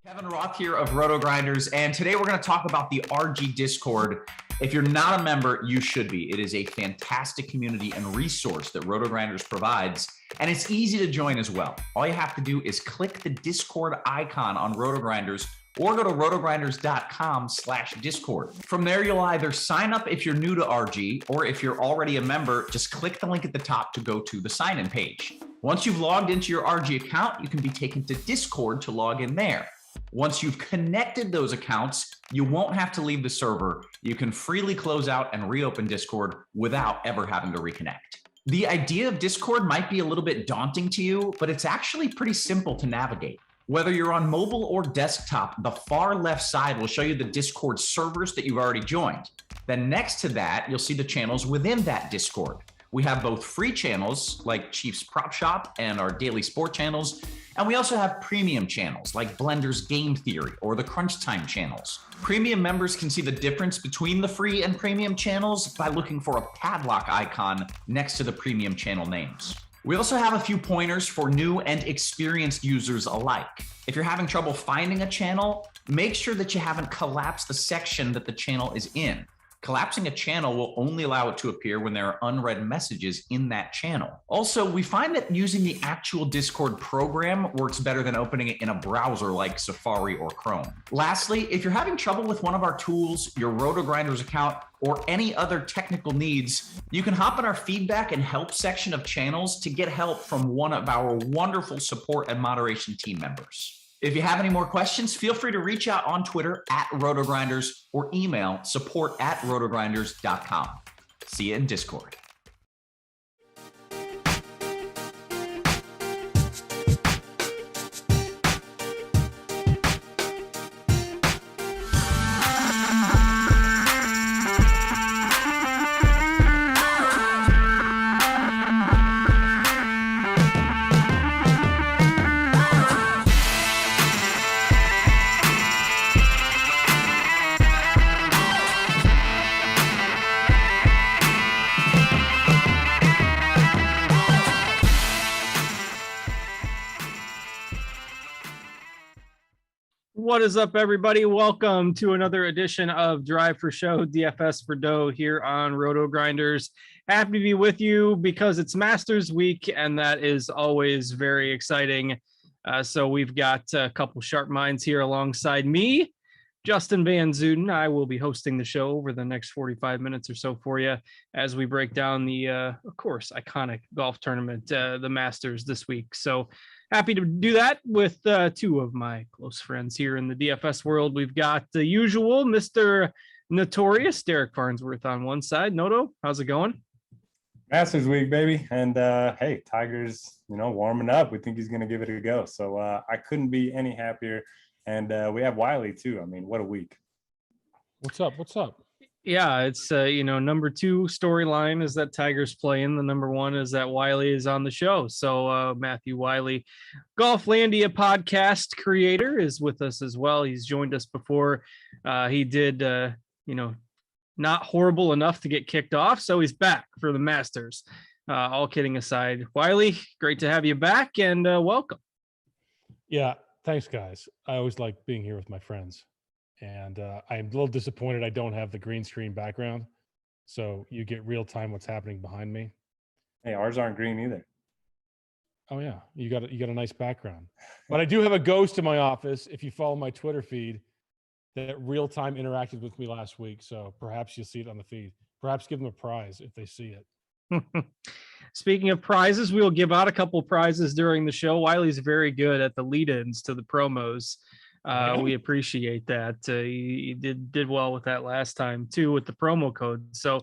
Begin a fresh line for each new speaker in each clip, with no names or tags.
Kevin Roth here of Rotogrinders, and today we're going to talk about the RG Discord. If you're not a member, you should be. It is a fantastic community and resource that Rotogrinders provides, and it's easy to join as well. All you have to do is click the Discord icon on Rotogrinders or go to rotogrinders.com/Discord. From there, you'll either sign up if you're new to RG, or if you're already a member, just click the link at the top to go to the sign-in page. Once you've logged into your RG account, you can be taken to Discord to log in there. Once you've connected those accounts, you won't have to leave the server. You can freely close out and reopen Discord without ever having to reconnect. The idea of Discord might be a little bit daunting to you, but it's actually pretty simple to navigate. Whether you're on mobile or desktop, the far left side will show you the Discord servers that you've already joined. Then next to that, you'll see the channels within that Discord. We have both free channels like Chiefs Prop Shop and our daily sport channels, and we also have premium channels like Blender's Game Theory or the Crunch Time channels. Premium members can see the difference between the free and premium channels by looking for a padlock icon next to the premium channel names. We also have a few pointers for new and experienced users alike. If you're having trouble finding a channel, make sure that you haven't collapsed the section that the channel is in. Collapsing a channel will only allow it to appear when there are unread messages in that channel. Also, we find that using the actual Discord program works better than opening it in a browser like Safari or Chrome. Lastly, if you're having trouble with one of our tools, your Rotogrinders account, or any other technical needs, you can hop in our feedback and help section of channels to get help from one of our wonderful support and moderation team members. If you have any more questions, feel free to reach out on Twitter @Rotogrinders or email support@rotogrinders.com. See you in Discord.
What is up, everybody? Welcome to another edition of Drive for Show, DFS for Dough here on Rotogrinders. Happy to be with you because it's Masters Week, and that is always very exciting. So we've got a couple sharp minds here alongside me, Justin Van Zuiden. I will be hosting the show over the next 45 minutes or so for you as we break down the, of course, iconic golf tournament, the Masters this week. So happy to do that with two of my close friends here in the DFS world. We've got the usual Mr. Notorious, Derek Farnsworth on one side. Noto, how's it going?
Masters week, baby. And hey, Tiger's, warming up. We think he's going to give it a go. So I couldn't be any happier. And we have Wiley too. I mean, what a week.
What's up?
Yeah, it's, number two storyline is that Tiger's playing. The number one is that Wiley is on the show. So Matthew Wiley, Golflandia podcast creator, is with us as well. He's joined us before. He did, not horrible enough to get kicked off. So he's back for the Masters. All kidding aside, Wiley, great to have you back and welcome.
Yeah, thanks, guys. I always like being here with my friends. And I'm a little disappointed I don't have the green screen background, so you get real time what's happening behind me.
Hey, ours aren't green either.
Oh yeah, you got a nice background. But I do have a ghost in my office. If you follow my Twitter feed, that real time interacted with me last week, so perhaps you'll see it on the feed. Perhaps give them a prize if they see it.
Speaking of prizes, we will give out a couple prizes during the show. Wiley's very good at the lead-ins to the promos. We appreciate that. You did well with that last time too with the promo code. So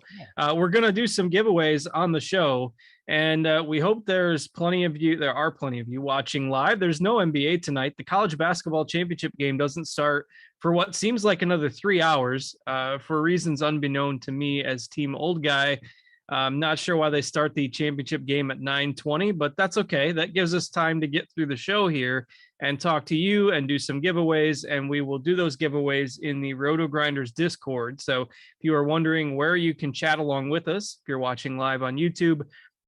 we're gonna do some giveaways on the show, and we hope there's plenty of you. There are plenty of you watching live. There's no NBA tonight. The college basketball championship game doesn't start for what seems like another 3 hours. For reasons unbeknown to me as team old guy. I'm not sure why they start the championship game at 9:20, but that's okay. That gives us time to get through the show here and talk to you and do some giveaways. And we will do those giveaways in the Rotogrinders Discord. So if you are wondering where you can chat along with us, if you're watching live on YouTube,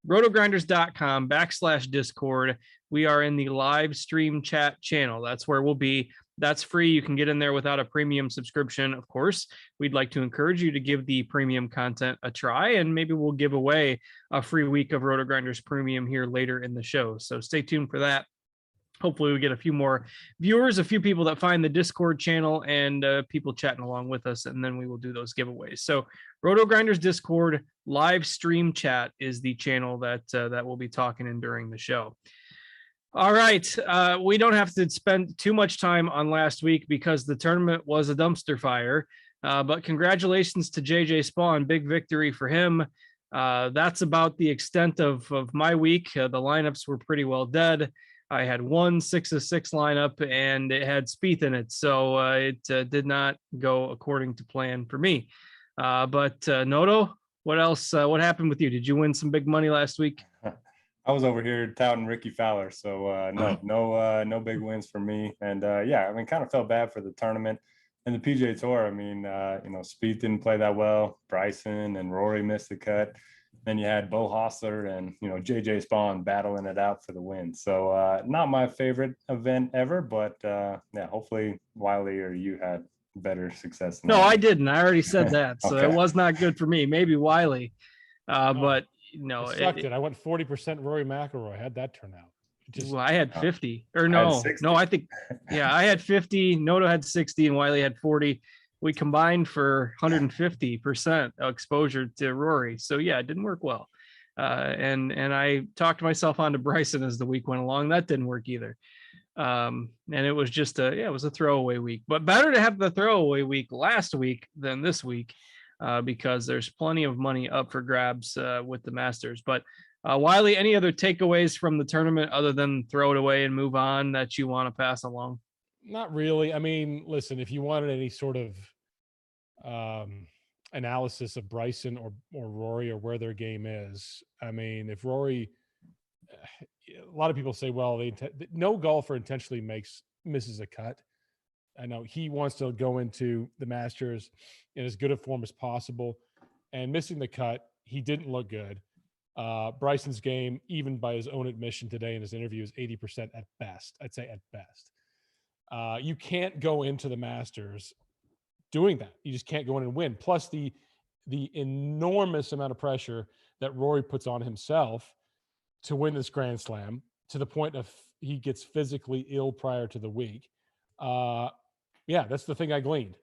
rotogrinders.com/Discord. We are in the live stream chat channel. That's where we'll be. That's free. You can get in there without a premium subscription. Of course, we'd like to encourage you to give the premium content a try, and maybe we'll give away a free week of Rotogrinders Premium here later in the show. So stay tuned for that. Hopefully we get a few more viewers, a few people that find the Discord channel, and people chatting along with us, and then we will do those giveaways. So Rotogrinders Discord live stream chat is the channel that we'll be talking in during the show. All right. We don't have to spend too much time on last week because the tournament was a dumpster fire, but congratulations to JJ Spawn. Big victory for him. That's about the extent of my week. The lineups were pretty well dead. I had 1 6 of 6 lineup and it had Spieth in it. So it did not go according to plan for me. But Noto, what else? What happened with you? Did you win some big money last week?
I was over here touting Ricky Fowler. So no big wins for me. And yeah, I mean, kind of felt bad for the tournament and the PGA Tour. I mean, Spieth didn't play that well. Bryson and Rory missed the cut. Then you had Bo Hostler and, JJ Spawn battling it out for the win. So not my favorite event ever, but yeah, hopefully Wiley or you had better success.
No, I didn't. I already said that. So
Okay.
It was not good for me. Maybe Wiley. But
I sucked it. I went 40% Rory McIlroy. How'd that turn out?
Well, I had 50 or I think, yeah, I had 50. Noto had 60 and Wiley had 40. We combined for 150% exposure to Rory. So yeah, it didn't work well. And I talked myself onto Bryson as the week went along. That didn't work either. And it was just it was a throwaway week, but better to have the throwaway week last week than this week, because there's plenty of money up for grabs with the Masters. But Wiley, any other takeaways from the tournament other than throw it away and move on that you want to pass along?
Not really. I mean, listen, if you wanted any sort of analysis of Bryson or Rory or where their game is, I mean, if Rory, a lot of people say, well, no golfer intentionally misses a cut. I know he wants to go into the Masters in as good a form as possible, and missing the cut, he didn't look good. Bryson's game, even by his own admission today in his interview, is 80% at best. I'd say at best. You can't go into the Masters doing that. You just can't go in and win. Plus the enormous amount of pressure that Rory puts on himself to win this Grand Slam, to the point of he gets physically ill prior to the week. Yeah, that's the thing I gleaned.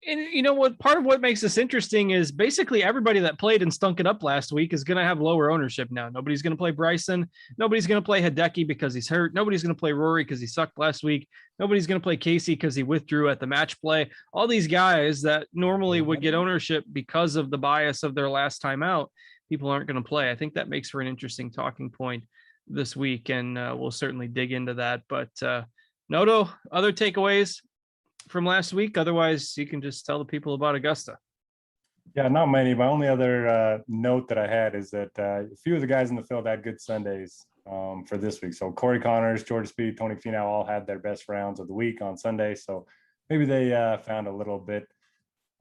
And you know what? Part of what makes this interesting is basically everybody that played and stunk it up last week is going to have lower ownership now. Nobody's going to play Bryson. Nobody's going to play Hideki because he's hurt. Nobody's going to play Rory because he sucked last week. Nobody's going to play Casey because he withdrew at the match play. All these guys that normally would get ownership because of the bias of their last time out, people aren't going to play. I think that makes for an interesting talking point this week, and we'll certainly dig into that. But Noto, other takeaways from last week? Otherwise, you can just tell the people about Augusta.
Yeah, not many. My only other note that I had is that a few of the guys in the field had good Sundays for this week. So Corey Connors, Jordan Spieth, Tony Finau all had their best rounds of the week on Sunday. So maybe they found a little bit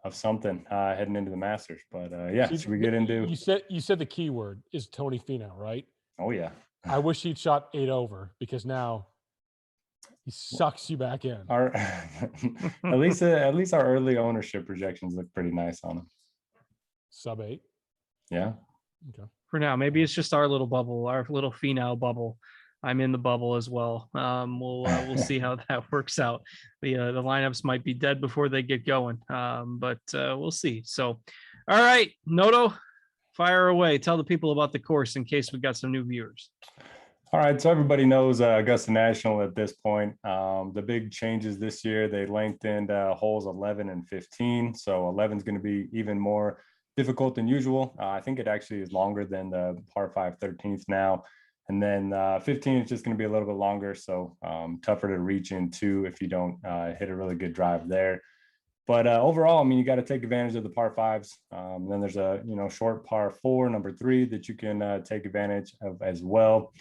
of something heading into the Masters. But yeah, should we get into?
You said the key word is Tony Finau, right?
Oh yeah.
I wish he'd shot 8 over, because now he sucks you back in.
Our at least our early ownership projections look pretty nice on him.
Sub 8.
Yeah.
Okay.
For now, maybe it's just our little bubble, our little Finau bubble. I'm in the bubble as well. We'll see how that works out. The lineups might be dead before they get going, but we'll see. So, all right, Noto, fire away. Tell the people about the course in case we got some new viewers.
All right, so everybody knows Augusta National at this point. The big changes this year, they lengthened holes 11 and 15. So 11 is going to be even more difficult than usual. I think it actually is longer than the par 5 13th now. And then 15 is just going to be a little bit longer. So tougher to reach into if you don't hit a really good drive there. But overall, I mean, you got to take advantage of the par 5s. Then there's a short par 4, number 3, that you can take advantage of as well.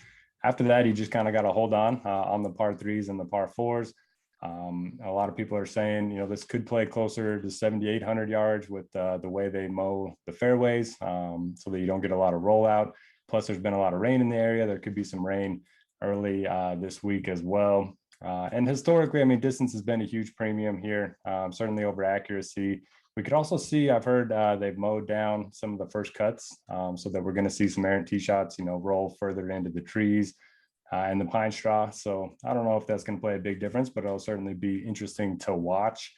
After that, you just kind of got to hold on the par 3s and the par 4s. A lot of people are saying, this could play closer to 7,800 yards with the way they mow the fairways, so that you don't get a lot of rollout. Plus, there's been a lot of rain in the area. There could be some rain early this week as well. And historically, I mean, distance has been a huge premium here, certainly over accuracy. We could also see, I've heard they've mowed down some of the first cuts, so that we're going to see some errant tee shots, roll further into the trees and the pine straw. So I don't know if that's going to play a big difference, but it'll certainly be interesting to watch.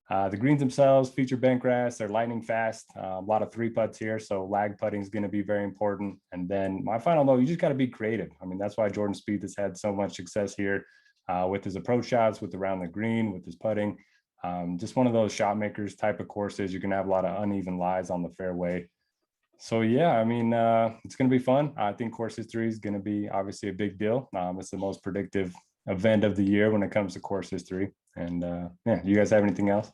The greens themselves feature bent grass. They're lightning fast. A lot of 3-putts here, so lag putting is going to be very important. And then my final note, you just got to be creative. I mean, that's why Jordan Spieth has had so much success here with his approach shots, with around the green, with his putting. Just one of those shot makers type of courses. You're going to have a lot of uneven lies on the fairway. So yeah, I mean, it's going to be fun. I think course history is going to be obviously a big deal. It's the most predictive event of the year when it comes to course history. And yeah, you guys have anything else?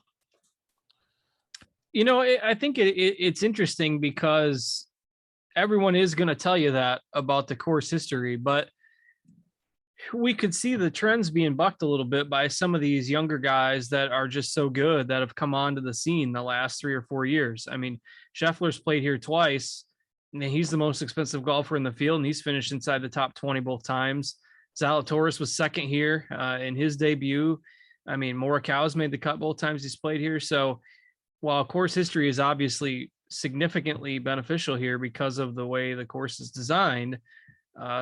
I think it's interesting because everyone is going to tell you that about the course history, but we could see the trends being bucked a little bit by some of these younger guys that are just so good that have come onto the scene the last 3 or 4 years. I mean, Scheffler's played here twice, and he's the most expensive golfer in the field, and he's finished inside the top 20 both times. Zalatoris was second here in his debut. I mean, Morikawa's made the cut both times he's played here. So while course history is obviously significantly beneficial here because of the way the course is designed,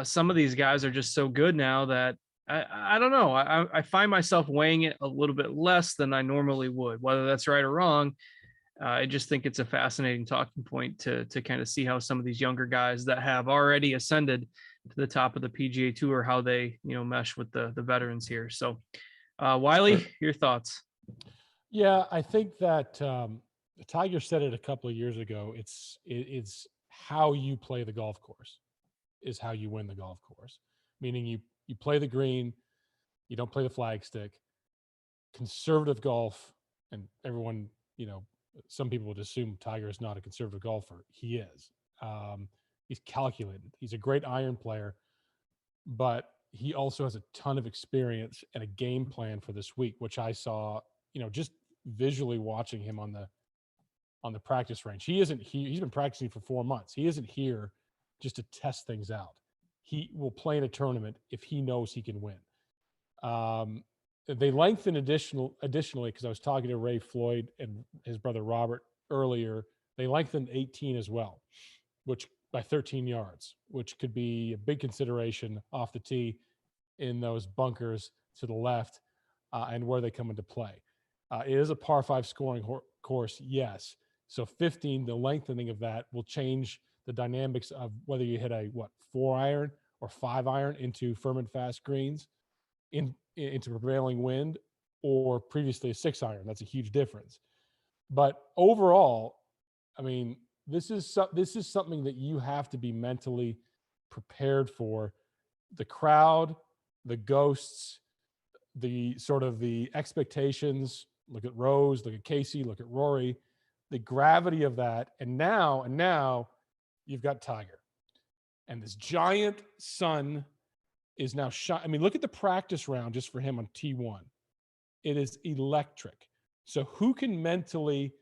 some of these guys are just so good now that I don't know. I find myself weighing it a little bit less than I normally would. Whether that's right or wrong, I just think it's a fascinating talking point to kind of see how some of these younger guys that have already ascended to the top of the PGA Tour, how they mesh with the veterans here. So, Wiley, your thoughts?
Yeah, I think that Tiger said it a couple of years ago. It's how you play the golf course is how you win the golf course. Meaning you play the green, you don't play the flag stick. Conservative golf, and everyone, some people would assume Tiger is not a conservative golfer. He is. He's calculated. He's a great iron player, but he also has a ton of experience and a game plan for this week, which I saw, just visually watching him on the practice range. He's been practicing for 4 months. He isn't here just to test things out. He will play in a tournament if he knows he can win. They lengthened additionally, because I was talking to Ray Floyd and his brother Robert earlier, they lengthened 18 as well, which by 13 yards, which could be a big consideration off the tee in those bunkers to the left and where they come into play. It is a par 5 scoring course, yes. So 15, the lengthening of that will change the dynamics of whether you hit a 4-iron or 5-iron into firm and fast greens into prevailing wind, or previously a 6-iron. That's a huge difference. But overall, I mean, this is something that you have to be mentally prepared for. The crowd, the ghosts, the sort of the expectations. Look at Rose, look at Casey, look at Rory, the gravity of that. And now you've got Tiger. And this giant sun is now shot. I mean, look at the practice round just for him on T1. It is electric. So who can mentally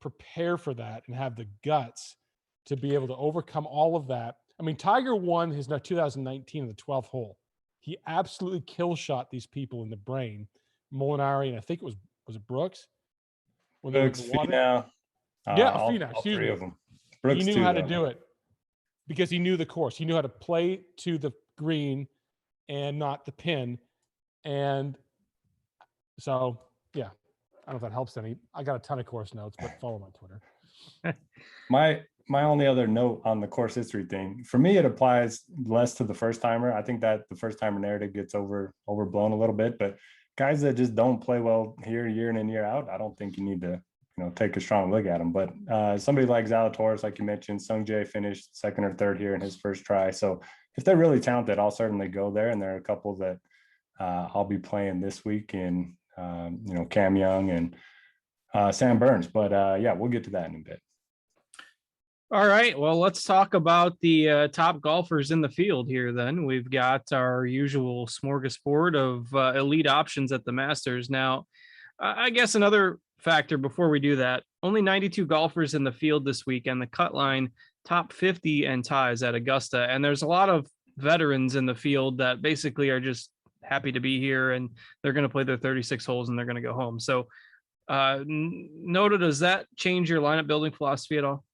prepare for that and have the guts to be able to overcome all of that? I mean, Tiger won his 2019 in the 12th hole. He absolutely kill shot these people in the brain. Molinari, and I think was it Brooks? When
Brooks, Finau.
Finau,
all three of them.
Brooks, he knew how to do it because he knew the course. He knew how to play to the green and not the pin. And so, yeah, I don't know if that helps any. I got a ton of course notes, but follow my Twitter.
My only other note on the course history thing, for me, it applies less to the first timer. I think that the first timer narrative gets overblown a little bit, but guys that just don't play well here year in and year out, I don't think you need to, take a strong look at them. But somebody like Zalatoris, like you mentioned, Sung Jae finished second or third here in his first try. So if they're really talented, I'll certainly go there. And there are a couple that I'll be playing this week in, Cam Young and Sam Burns. But yeah, we'll get to that in a bit.
All right, well, let's talk about the top golfers in the field here then. We've got our usual smorgasbord of elite options at the Masters. Now, I guess another factor before we do that, only 92 golfers in the field this week, and the cut line top 50 and ties at Augusta. And there's a lot of veterans in the field that basically are just happy to be here, and they're going to play their 36 holes and they're going to go home. So, Noda, does that change your lineup building philosophy at all?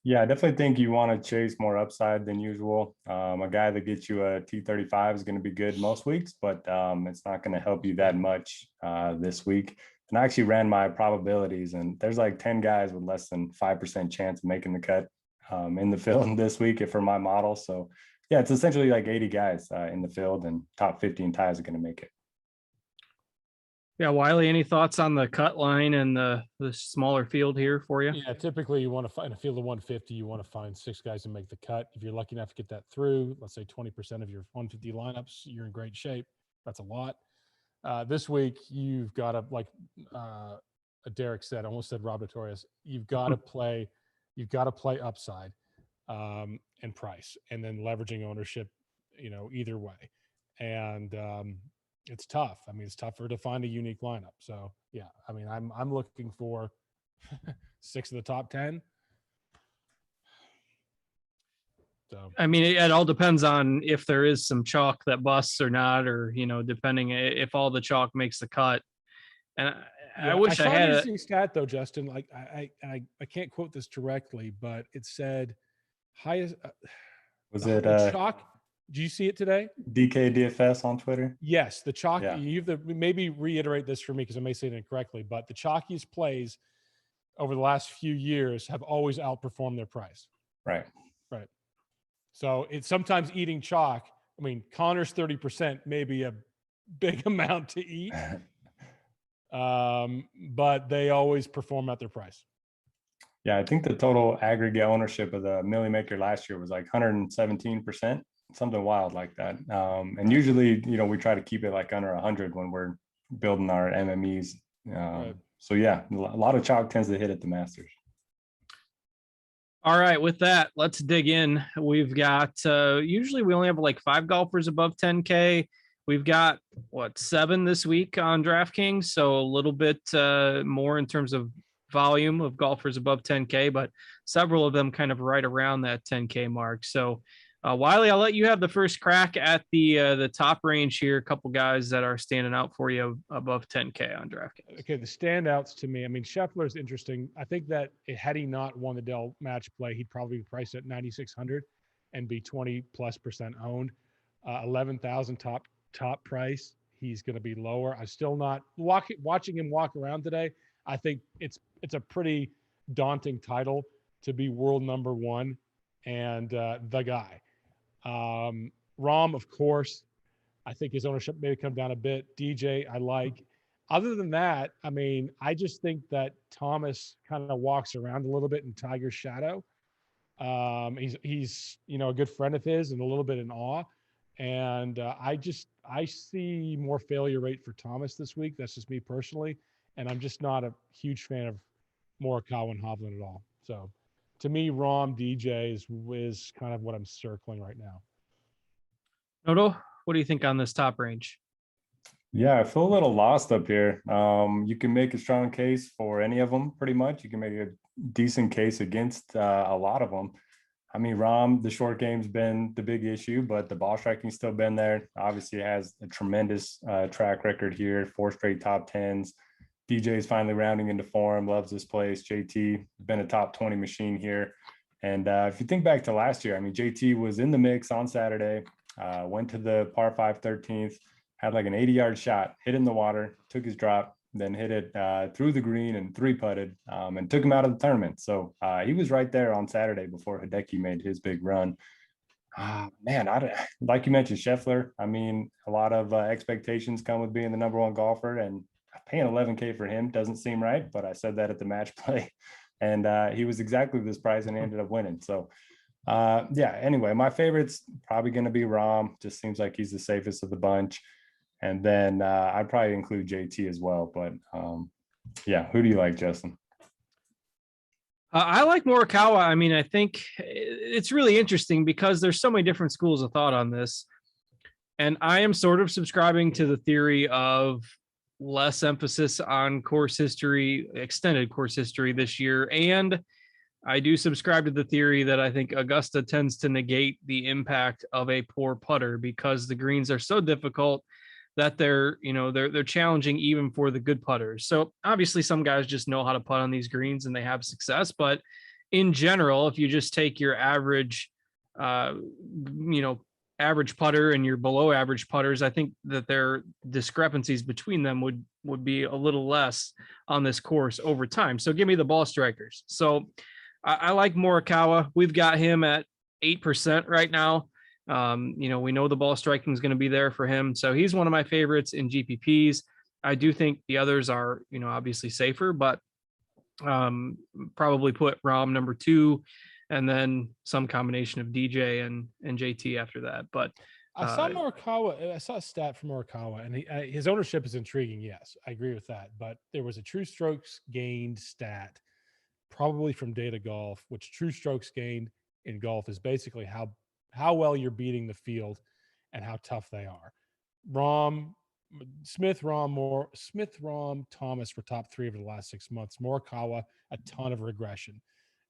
Yeah, I definitely think you want to chase more upside than usual. A guy that gets you a T35 is going to be good most weeks, but it's not going to help you that much this week. And I actually ran my probabilities, and there's like 10 guys with less than 5% chance of making the cut in the field this week for my model. So yeah, it's essentially like 80 guys in the field, and top 15 ties are going to make it.
Yeah, Wiley, any thoughts on the cut line and the smaller field here for you?
Yeah, typically you want to find a field of 150. You want to find 6 guys to make the cut. If you're lucky enough to get that through, let's say 20% of your 150 lineups, you're in great shape. That's a lot. This week, you've got to, like Derek said, I almost said Rob Notorious, you've got to play upside and price, and then leveraging ownership, either way. And it's tough. I mean, it's tougher to find a unique lineup. So yeah, I mean, I'm looking for 6 of the top 10. So
I mean, it all depends on if there is some chalk that busts or not, or depending if all the chalk makes the cut. And I wish I had
an interesting stat though, Justin. Like I can't quote this directly, but it said highest.
Was it
chalk? Do you see it today?
Pga Dfs on Twitter?
Yes, the chalk.
Yeah.
You have to maybe reiterate this for me because I may say it incorrectly, but the chalkiest plays over the last few years have always outperformed their price.
Right.
So it's sometimes eating chalk. I mean, Connor's 30% may be a big amount to eat, but they always perform at their price.
Yeah, I think the total aggregate ownership of the Millie Maker last year was like 117%, something wild like that. And usually, we try to keep it like under 100 when we're building our MMEs.
Right.
So yeah, a lot of chalk tends to hit at the Masters.
All right, with that, let's dig in. We've got usually we only have like 5 golfers above 10K. We've got 7 this week on DraftKings, so a little bit more in terms of volume of golfers above 10K, but several of them kind of right around that 10K mark. So Wiley, I'll let you have the first crack at the top range here. A couple guys that are standing out for you above 10K on DraftKings.
Okay, the standouts to me. I mean, Scheffler's interesting. I think that had he not won the Dell match play, he'd probably be priced at 9,600 and be 20+% owned. 11,000 top price. He's going to be lower. I'm still not watching him walk around today. I think it's a pretty daunting title to be world number 1 and the guy. Rahm, of course, I think his ownership may come down a bit. DJ, I like. Other than that, I mean, I just think that Thomas kind of walks around a little bit in Tiger's shadow. He's a good friend of his and a little bit in awe. And I see more failure rate for Thomas this week. That's just me personally. And I'm just not a huge fan of Morikawa and Hovland at all. So to me, Rahm, DJ is kind of what I'm circling right now.
Noto, what do you think on this top range?
Yeah, I feel a little lost up here. You can make a strong case for any of them, pretty much. You can make a decent case against a lot of them. I mean, Rahm, the short game's been the big issue, but the ball striking's still been there. Obviously has a tremendous track record here, 4 straight top 10s. DJ is finally rounding into form, loves this place. JT been a top 20 machine here. And if you think back to last year, I mean, JT was in the mix on Saturday, went to the par 5 13th, had like an 80-yard shot, hit in the water, took his drop, then hit it through the green and 3-putted and took him out of the tournament. So he was right there on Saturday before Hideki made his big run. Man, like you mentioned, Scheffler, I mean, a lot of expectations come with being the number 1 golfer, and paying $11K for him doesn't seem right, but I said that at the match play, and he was exactly this price and he ended up winning. So yeah, anyway, my favorite's probably going to be Rahm. Just seems like he's the safest of the bunch. And then I'd probably include JT as well. But yeah, who do you like, Justin?
I like Morikawa. I mean, I think it's really interesting because there's so many different schools of thought on this. And I am sort of subscribing to the theory of less emphasis on course history, extended course history this year, and I do subscribe to the theory that I think Augusta tends to negate the impact of a poor putter because the greens are so difficult that they're challenging even for the good putters. So obviously some guys just know how to putt on these greens and they have success, but in general, if you just take your average, average putter and your below average putters, I think that their discrepancies between them would be a little less on this course over time. So give me the ball strikers. So I like Morikawa. We've got him at 8% right now. We know the ball striking is going to be there for him. So he's one of my favorites in GPPs. I do think the others are, obviously safer, but probably put Rahm number 2 and then some combination of DJ and JT after that. But
I saw Morikawa. I saw a stat from Morikawa, and his ownership is intriguing. Yes, I agree with that. But there was a true strokes gained stat, probably from Data Golf, which true strokes gained in golf is basically how well you're beating the field and how tough they are. Smith, Rahm, Thomas were top 3 over the last 6 months. Morikawa, a ton of regression.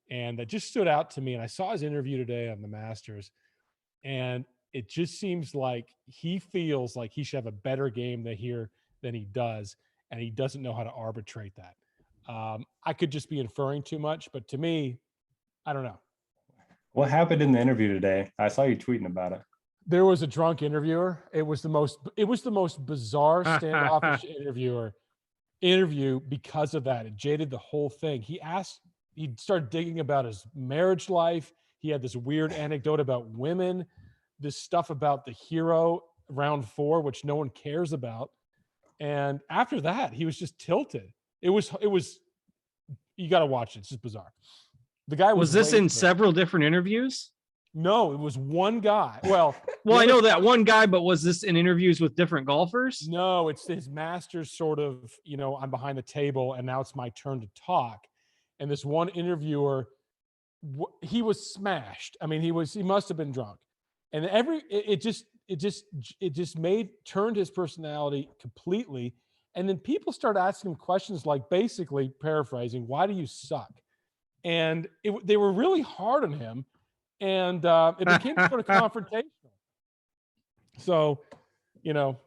And that just stood out to me. And I saw his interview today on the Masters, and it just seems like he feels like he should have a better game than he does, and he doesn't know how to arbitrate that. I could just be inferring too much, but to me, I don't know.
What happened in the interview today? I saw you tweeting about it.
There was a drunk interviewer. It was the most bizarre standoffish interview because of that. It jaded the whole thing. He started digging about his marriage life. He had this weird anecdote about women, this stuff about the hero round 4, which no one cares about. And after that, he was just tilted. It was, you got to watch it. It's just bizarre. The guy
was this in several different interviews?
No, it was one guy. Well,
I know that one guy, but was this in interviews with different golfers?
No, it's his Masters sort of, I'm behind the table and now it's my turn to talk. And this one interviewer, he was smashed. I mean, he must have been drunk. And it just turned his personality completely. And then people started asking him questions like, basically paraphrasing, why do you suck? And they were really hard on him. And it became sort of confrontational. So, it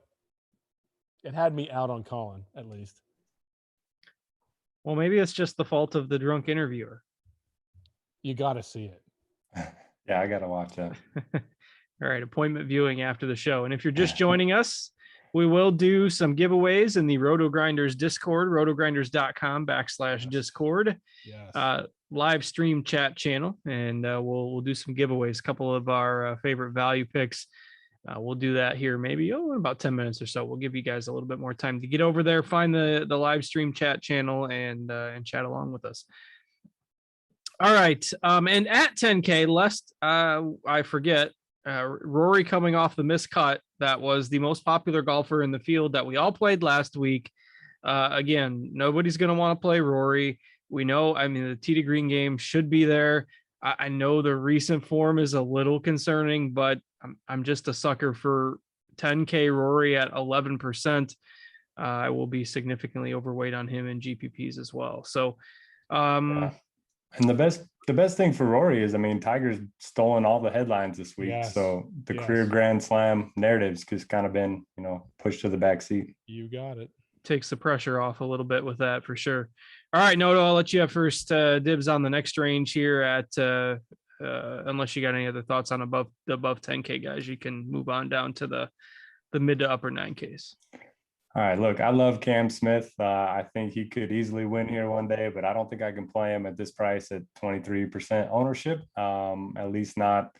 had me out on Colin, at least.
Well, maybe it's just the fault of the drunk interviewer.
You got to see it.
Yeah, I got to watch that.
All right, appointment viewing after the show. And if you're just joining us, we will do some giveaways in the Rotogrinders Discord, rotogrinders.com/Discord.
Yes.
Live stream chat channel, and we'll do some giveaways. A couple of our favorite value picks. We'll do that here maybe in about 10 minutes or so. We'll give you guys a little bit more time to get over there, find the live stream chat channel, and chat along with us. All right, and at 10K, lest I forget, Rory coming off the miscut. That was the most popular golfer in the field that we all played last week. Again, nobody's going to want to play Rory. We know, the tee to green game should be there. I know the recent form is a little concerning, but I'm just a sucker for 10K Rory at 11%. I will be significantly overweight on him in GPPs as well. So,
And the best thing for Rory is, Tiger's stolen all the headlines this week.
Yes.
So the career Grand Slam narrative's just kind of been, pushed to the back seat.
You got it.
Takes the pressure off a little bit with that for sure. All right, Noto, I'll let you have first dibs on the next range here at unless you got any other thoughts on above 10K guys, you can move on down to the mid to upper 9Ks.
All right, look, I love Cam Smith. I think he could easily win here one day, but I don't think I can play him at this price at 23% ownership. At least not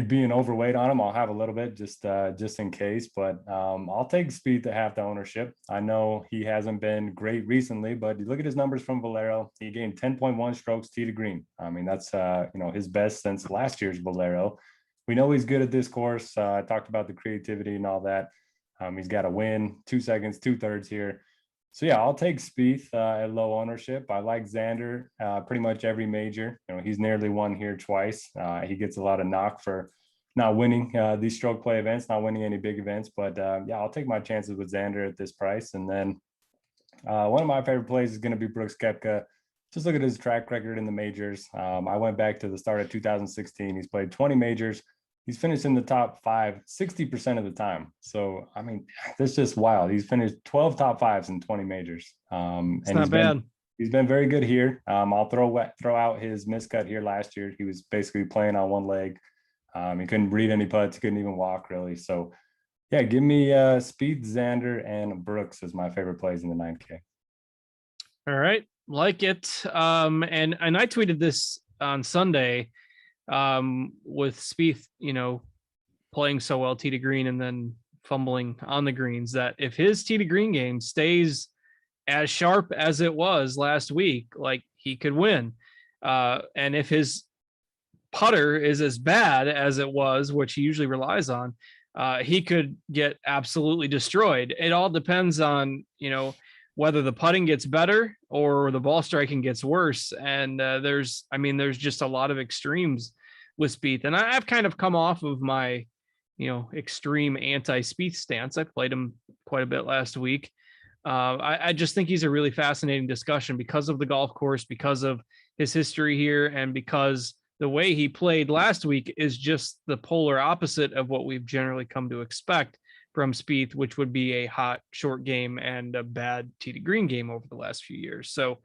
being overweight on him. I'll have a little bit just in case, but I'll take Spieth to half the ownership. I know he hasn't been great recently, but you look at his numbers from Valero. He gained 10.1 strokes tee to green. That's his best since last year's Valero. We know he's good at this course. I talked about the creativity and all that. He's got a win, 2 seconds, 2/3 here. So yeah, I'll take Spieth at low ownership. I like Xander pretty much every major. He's nearly won here twice. He gets a lot of knock for not winning these stroke play events, not winning any big events. But yeah, I'll take my chances with Xander at this price. And then one of my favorite plays is going to be Brooks Koepka. just look at his track record in the majors. I went back to the start of 2016. He's played 20 majors. He's finished in the top 5 60% of the time. So, I mean, that's just wild. He's finished 12 top 5s in 20 majors.
It's not bad.
He's been very good here. I'll throw out his miscut here last year. He was basically playing on one leg. He couldn't read any putts. He couldn't even walk really. So, yeah, give me Spieth, Xander, and Brooks as my favorite plays in the 9K.
All right, like it. And I tweeted this on Sunday with Spieth, playing so well tee to green and then fumbling on the greens, that if his tee to green game stays as sharp as it was last week, like, he could win. And if his putter is as bad as it was, which he usually relies on, he could get absolutely destroyed. It all depends on, whether the putting gets better or the ball striking gets worse. And there's just a lot of extremes with Spieth. And I've kind of come off of my, extreme anti-Spieth stance. I played him quite a bit last week. I just think he's a really fascinating discussion because of the golf course, because of his history here, and because the way he played last week is just the polar opposite of what we've generally come to expect from Spieth, which would be a hot short game and a bad tee to green game over the last few years. So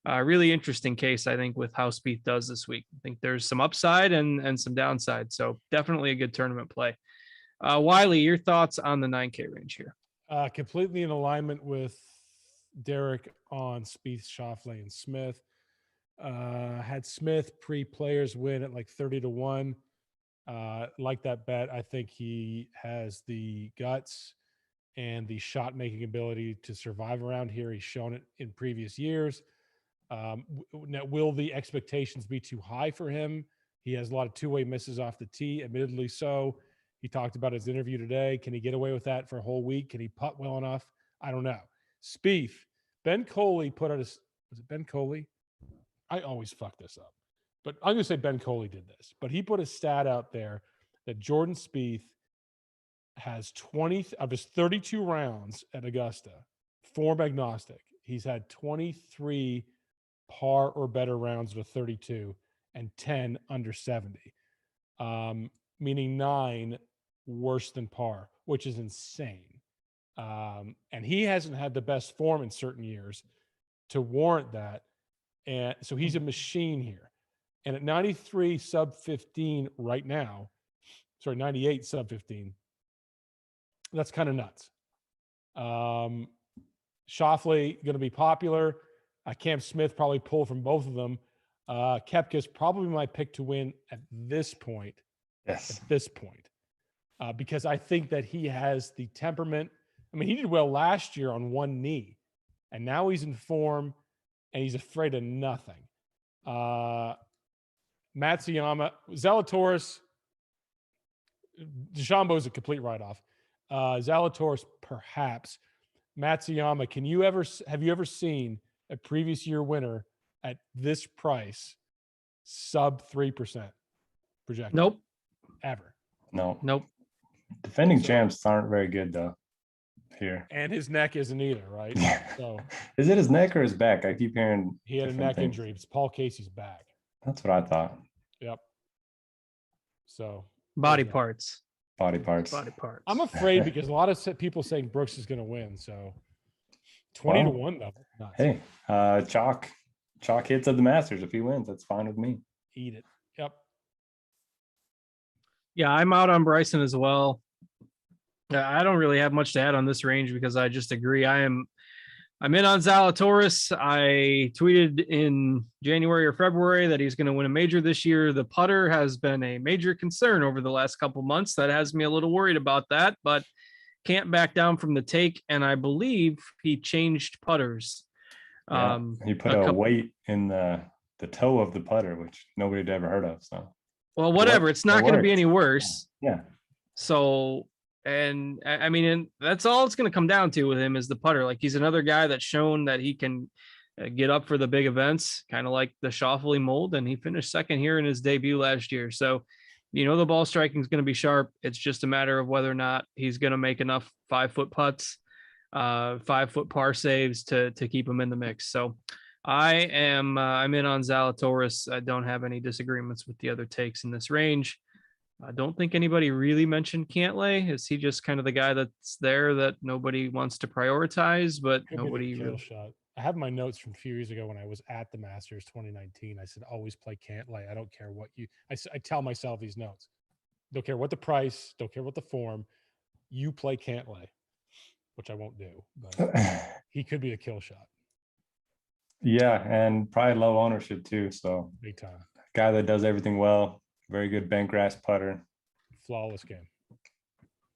really interesting case, I think, with how Spieth does this week. I think there's some upside and some downside. So definitely a good tournament play. Wiley, your thoughts on the 9K range here?
Completely in alignment with Derek on Spieth, Schauffele, and Smith. Had Smith pre-players win at like 30-1. Like that bet. I think he has the guts and the shot making ability to survive around here. He's shown it in previous years. Now, will the expectations be too high for him? He has a lot of two-way misses off the tee, admittedly so. He talked about his interview today. Can he get away with that for a whole week? Can he putt well enough? I don't know. Spieth, Ben Coley put out was it Ben Coley? I always fuck this up, but I'm going to say Ben Coley did this. But he put a stat out there that Jordan Spieth has 20 of his 32 rounds at Augusta, form agnostic. He's had 23 par or better rounds with 32 and 10 under 70, meaning 9 worse than par, which is insane. And he hasn't had the best form in certain years to warrant that. And so he's a machine here. And at 93 sub 15 right now, 98 sub 15, that's kind of nuts. Schauffele going to be popular. Cam Smith probably pull from both of them. Koepka's probably my pick to win at this point.
Yes.
At this point. Because I think that he has the temperament. I mean, he did well last year on one knee, and now he's in form, and he's afraid of nothing. Matsuyama, Zalatoris, DeChambeau is a complete write-off. Zalatoris, perhaps. Matsuyama, have you ever seen a previous year winner at this price sub 3% projected?
Nope.
Ever.
No.
Nope.
Defending champs aren't very good though here.
And his neck isn't either, right? So
is it his neck or his back? I keep hearing
he had a neck injury. It's Paul Casey's back.
That's what I thought.
Yep. So
Body parts.
Body parts.
I'm afraid because a lot of people saying Brooks is going to win. So 20-1 though. Nuts.
Hey, chalk hits at the Masters. If he wins, that's fine with me.
Eat it. Yep.
Yeah, I'm out on Bryson as well. I don't really have much to add on this range because I just agree. I'm in on Zalatoris. I tweeted in January or February that he's going to win a major this year. The putter has been a major concern over the last couple months. That has me a little worried about that, but can't back down from the take. And I believe he changed putters.
Yeah, he put a weight in the toe of the putter, which nobody had ever heard of. So,
well, whatever. It's not going to be any worse.
Yeah.
So, and I mean, and that's all it's going to come down to with him is the putter. Like, he's another guy that's shown that he can get up for the big events, kind of like the Schauffele mold. And he finished second here in his debut last year. So, the ball striking is going to be sharp. It's just a matter of whether or not he's going to make enough 5-foot putts, 5-foot par saves to keep him in the mix. So I'm in on Zalatoris. I don't have any disagreements with the other takes in this range. I don't think anybody really mentioned Cantlay. Is he just kind of the guy that's there that nobody wants to prioritize, but
Could be the
nobody
kill
really...
shot. I have my notes from a few years ago when I was at the Masters 2019. I said, always play Cantlay. I don't care what you, I tell myself these notes. Don't care what the price, don't care what the form. You play Cantlay, which I won't do, but he could be a kill shot.
Yeah, and probably low ownership too. So
Big time.
guy that does everything well, very good bent grass putter.
Flawless game.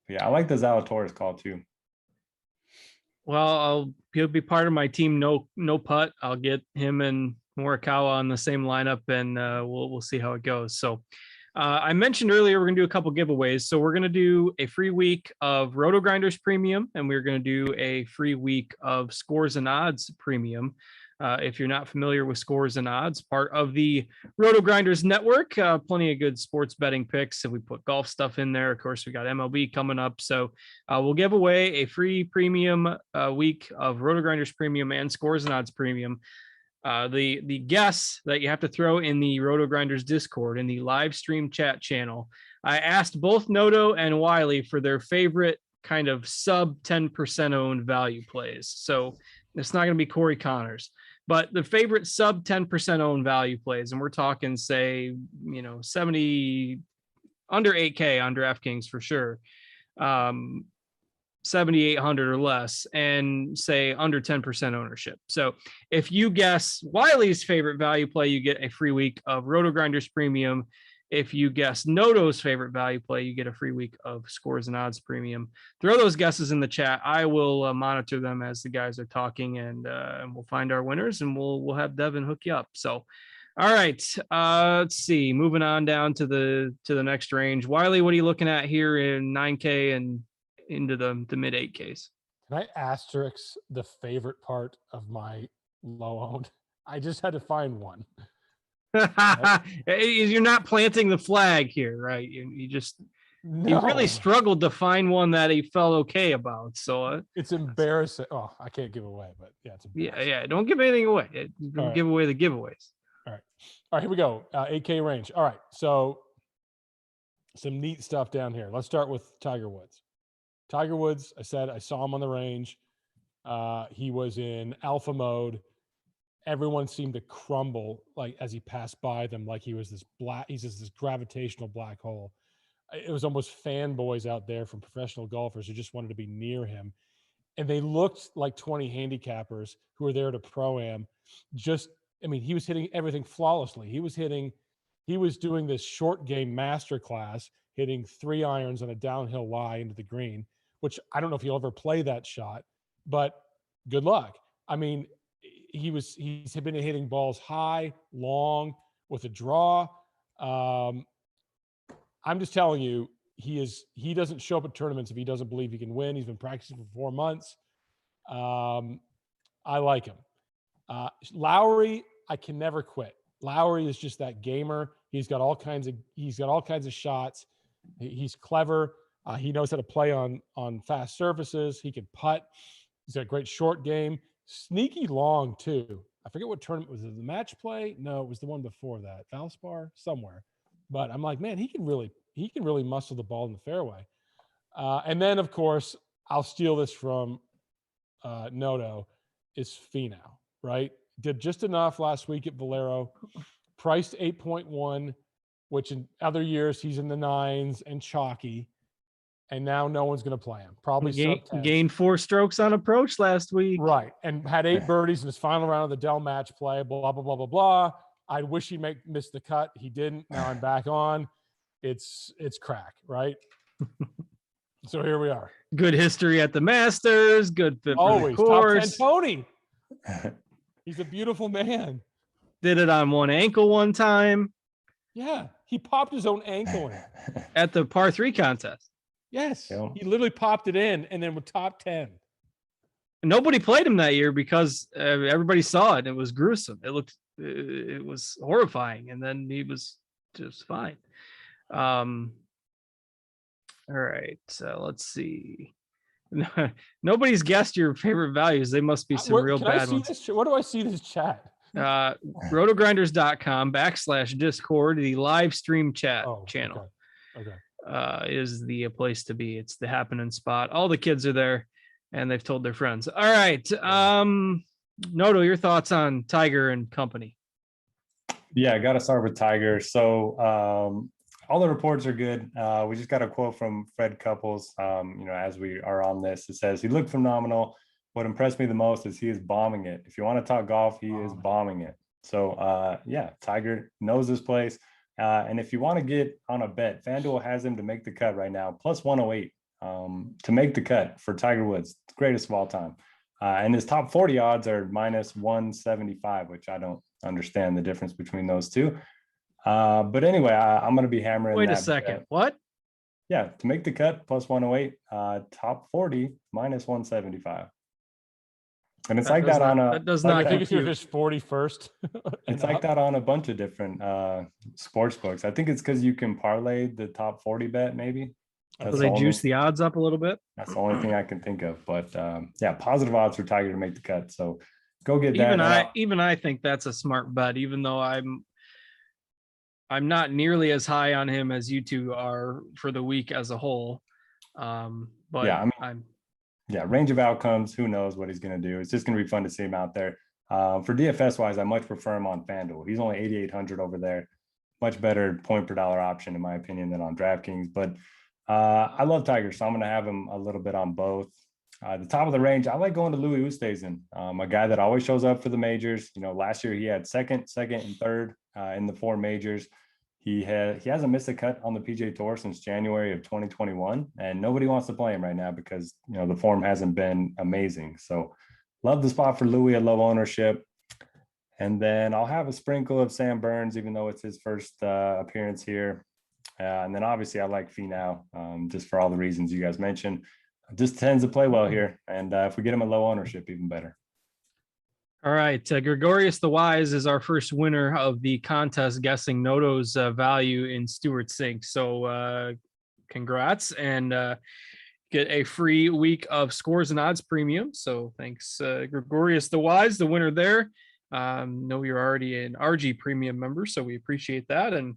Yeah, I like the Zalatoris call too.
Well, he'll be part of my team. No putt. I'll get him and Morikawa on the same lineup, and we'll see how it goes. So, I mentioned earlier we're gonna do a couple giveaways. So we're gonna do a free week of Rotogrinders Premium, and we're gonna do a free week of Scores and Odds Premium. If you're not familiar with Scores and Odds, part of the Rotogrinders network, plenty of good sports betting picks. And we put golf stuff in there. Of course, we got MLB coming up. So we'll give away a free premium week of Rotogrinders Premium and Scores and Odds Premium. The guests that you have to throw in the Rotogrinders Discord in the live stream chat channel. I asked both Noto and Wiley for their favorite kind of sub 10% owned value plays. So it's not going to be Corey Connors, but the favorite sub 10% owned value plays. And we're talking, say, 70 under 8K on DraftKings for sure. 7,800 or less, and say under 10% ownership. So if you guess Wiley's favorite value play, you get a free week of Rotogrinders Premium. If you guess Noto's favorite value play, you get a free week of Scores and Odds Premium. Throw those guesses in the chat. I will monitor them as the guys are talking, and we'll find our winners, and we'll have Devin hook you up. So, all right, let's see. Moving on down to the next range. Wiley, what are you looking at here in 9K and into the mid 8Ks?
Can I asterisk the favorite part of my low owned? I just had to find one.
You're not planting the flag here, right? You really struggled to find one that he felt okay about. So
it's embarrassing. Oh, I can't give away, but yeah, it's embarrassing.
Yeah. Don't give anything away. Don't give away the giveaways.
All right, here we go. 8K range. All right, so some neat stuff down here. Let's start with Tiger Woods. Tiger Woods, I said I saw him on the range. He was in alpha mode. Everyone seemed to crumble like as he passed by them, like he's just this gravitational black hole. It was almost fanboys out there from professional golfers who just wanted to be near him. And they looked like 20 handicappers who were there to pro-am. He was hitting everything flawlessly. He was doing this short game masterclass, hitting 3 irons on a downhill lie into the green, which I don't know if you'll ever play that shot, but good luck. I mean, he's been hitting balls high, long, with a draw. I'm just telling you, he doesn't show up at tournaments if he doesn't believe he can win. He's been practicing for 4 months. I like him. Lowry, I can never quit. Lowry is just that gamer. He's got all kinds of shots. He's clever. He knows how to play on fast surfaces. He can putt. He's got a great short game. Sneaky long too. I forget what tournament was it. The match play? No, it was the one before that. Valspar somewhere. But I'm like, man, he can really muscle the ball in the fairway. And then of course, I'll steal this from Noto, is Finau, right? Did just enough last week at Valero, priced 8.1, which in other years he's in the 9s and chalky. And now no one's going to play him. Probably
gained 4 strokes on approach last week.
Right. And had 8 birdies in his final round of the Dell match play, blah, blah, blah, blah, blah. I wish he'd missed the cut. He didn't. Now I'm back on. It's crack, right? So here we are.
Good history at the Masters. Good fit for
always
the course.
Top 10 Tony. He's a beautiful man.
Did it on one ankle one time.
Yeah. He popped his own ankle in.
At the par 3 contest.
Yes, he literally popped it in and then with top 10.
Nobody played him that year because everybody saw it. It was gruesome. It was horrifying. And then he was just fine. All right. So let's see. Nobody's guessed your favorite values. They must be some real bad ones.
What do I see this chat?
Rotogrinders.com/Discord, the live stream chat channel.
Okay.
Is the place to be. It's the happening spot. All the kids are there and they've told their friends. All right. Noto, your thoughts on Tiger and company?
Yeah, I got to start with Tiger. So all the reports are good. We just got a quote from Fred Couples, as we are on this. It says, he looked phenomenal. What impressed me the most is he is bombing it. If you want to talk golf, he is bombing it. So, Tiger knows this place. And if you want to get on a bet, FanDuel has him to make the cut right now, plus 108 to make the cut for Tiger Woods, the greatest of all time. And his top 40 odds are minus 175, which I don't understand the difference between those two. But anyway, I'm going to be hammering.
Wait a second. Bet. What?
Yeah, to make the cut, plus 108, top 40, minus 175. And it's like that on a.
That does not.
I think it's his 41st.
It's like that on a bunch of different sports books. I think it's because you can parlay the top 40 bet, maybe.
So they juice the odds up a little bit.
That's the only thing I can think of. But positive odds for Tiger to make the cut. So go get that.
Even I think that's a smart bet, even though I'm not nearly as high on him as you two are for the week as a whole. But yeah,
range of outcomes. Who knows what he's going to do? It's just going to be fun to see him out there. For DFS wise, I much prefer him on FanDuel. He's only 8,800 over there. Much better point per dollar option, in my opinion, than on DraftKings. But I love Tiger, so I'm going to have him a little bit on both. The top of the range, I like going to Louis Oosthuizen, a guy that always shows up for the majors. Last year he had second, and third in the 4 majors. He hasn't missed a cut on the PGA Tour since January of 2021, and nobody wants to play him right now because the form hasn't been amazing. So love the spot for Louis at low ownership. And then I'll have a sprinkle of Sam Burns, even though it's his first appearance here. And then obviously I like Finau, just for all the reasons you guys mentioned. Just tends to play well here, and if we get him at low ownership, even better.
All right, Gregorius the Wise is our first winner of the contest guessing Noto's value in Stewart Sink. So congrats, and get a free week of Scores and Odds Premium. So thanks, Gregorius the Wise, the winner there. Know you're already an RG Premium member, so we appreciate that, and